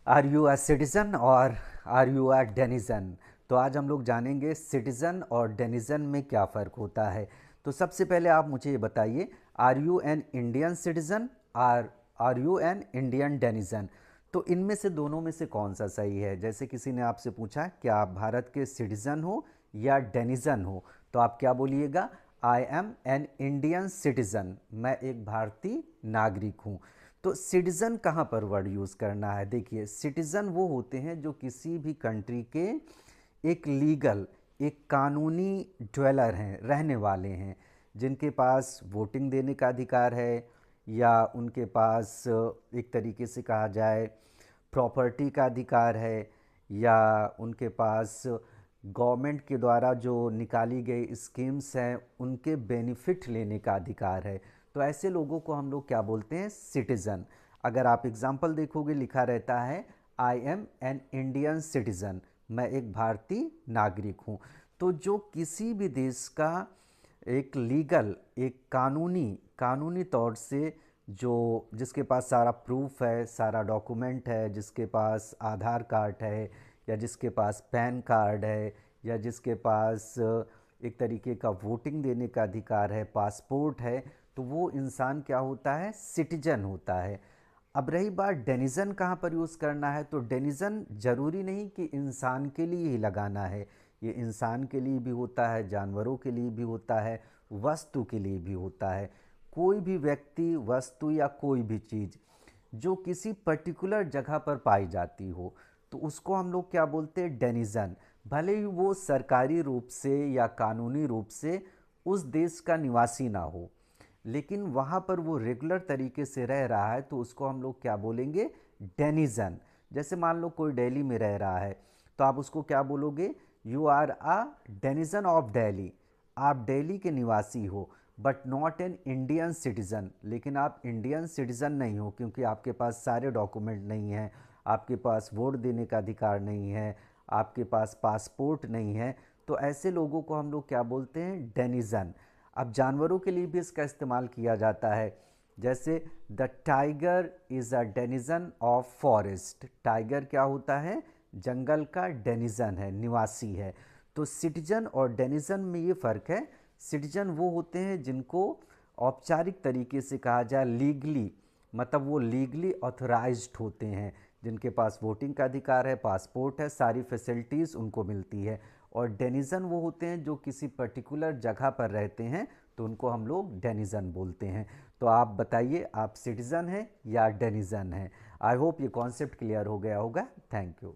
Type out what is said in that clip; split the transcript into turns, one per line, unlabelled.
Are you a citizen और are you अ डेनिज़न। तो आज हम लोग जानेंगे सिटीज़न और डेनिज़न में क्या फ़र्क होता है। तो सबसे पहले आप मुझे ये बताइए, are you an Indian citizen are you an Indian denizen. तो इनमें से दोनों में से कौन सा सही है। जैसे किसी ने आपसे पूछा क्या आप भारत के सिटीज़न हो या डेनिज़न हो, तो आप क्या बोलिएगा, I am N Indian citizen, मैं एक भारतीय नागरिक हूँ। तो सिटीज़न कहाँ पर वर्ड यूज़ करना है। देखिए, सिटीज़न वो होते हैं जो किसी भी कंट्री के एक लीगल, एक कानूनी ड्वेलर हैं, रहने वाले हैं, जिनके पास वोटिंग देने का अधिकार है, या उनके पास एक तरीके से कहा जाए प्रॉपर्टी का अधिकार है, या उनके पास गवर्नमेंट के द्वारा जो निकाली गई स्कीम्स हैं उनके बेनिफिट लेने का अधिकार है। तो ऐसे लोगों को हम लोग क्या बोलते हैं, सिटीज़न। अगर आप एग्जाम्पल देखोगे, लिखा रहता है I am N Indian citizen, मैं एक भारतीय नागरिक हूँ। तो जो किसी भी देश का एक लीगल, एक कानूनी कानूनी तौर से जो जिसके पास सारा प्रूफ है, सारा डॉक्यूमेंट है, जिसके पास आधार कार्ड है, या जिसके पास पैन कार्ड है, या जिसके पास एक तरीके का वोटिंग देने का अधिकार है, पासपोर्ट है, तो वो इंसान क्या होता है, सिटीजन होता है। अब रही बात डेनिज़न कहाँ पर यूज़ करना है, तो डेनिज़न ज़रूरी नहीं कि इंसान के लिए ही लगाना है। ये इंसान के लिए भी होता है, जानवरों के लिए भी होता है, वस्तु के लिए भी होता है। कोई भी व्यक्ति, वस्तु या कोई भी चीज़ जो किसी पर्टिकुलर जगह पर पाई जाती हो, तो उसको हम लोग क्या बोलते हैं, डेनिज़न। भले ही वो सरकारी रूप से या कानूनी रूप से उस देश का निवासी ना हो, लेकिन वहाँ पर वो रेगुलर तरीके से रह रहा है, तो उसको हम लोग क्या बोलेंगे, डेनिज़न। जैसे मान लो कोई दिल्ली में रह रहा है, तो आप उसको क्या बोलोगे, you are a denizen of Delhi, आप दिल्ली के निवासी हो, but not an Indian citizen. लेकिन आप इंडियन सिटीज़न नहीं हो, क्योंकि आपके पास सारे डॉक्यूमेंट नहीं हैं, आपके पास वोट देने का अधिकार नहीं है, आपके पास पासपोर्ट नहीं है। तो ऐसे लोगों को हम लोग क्या बोलते हैं, डेनिज़न। अब जानवरों के लिए भी इसका इस्तेमाल किया जाता है। जैसे the tiger is a denizen of forest, tiger क्या होता है, जंगल का डेनिज़न है, निवासी है। तो सिटीजन और डेनिज़न में ये फ़र्क है। सिटीजन वो होते हैं जिनको औपचारिक तरीके से कहा जाए, लीगली, मतलब वो लीगली ऑथराइज्ड होते हैं, जिनके पास वोटिंग का अधिकार है, पासपोर्ट है, सारी फैसिलिटीज़ उनको मिलती है। और डेनिज़न वो होते हैं जो किसी पर्टिकुलर जगह पर रहते हैं, तो उनको हम लोग डेनिज़न बोलते हैं। तो आप बताइए, आप सिटीज़न हैं या डेनिज़न हैं। आई होप ये कॉन्सेप्ट क्लियर हो गया होगा। Thank you.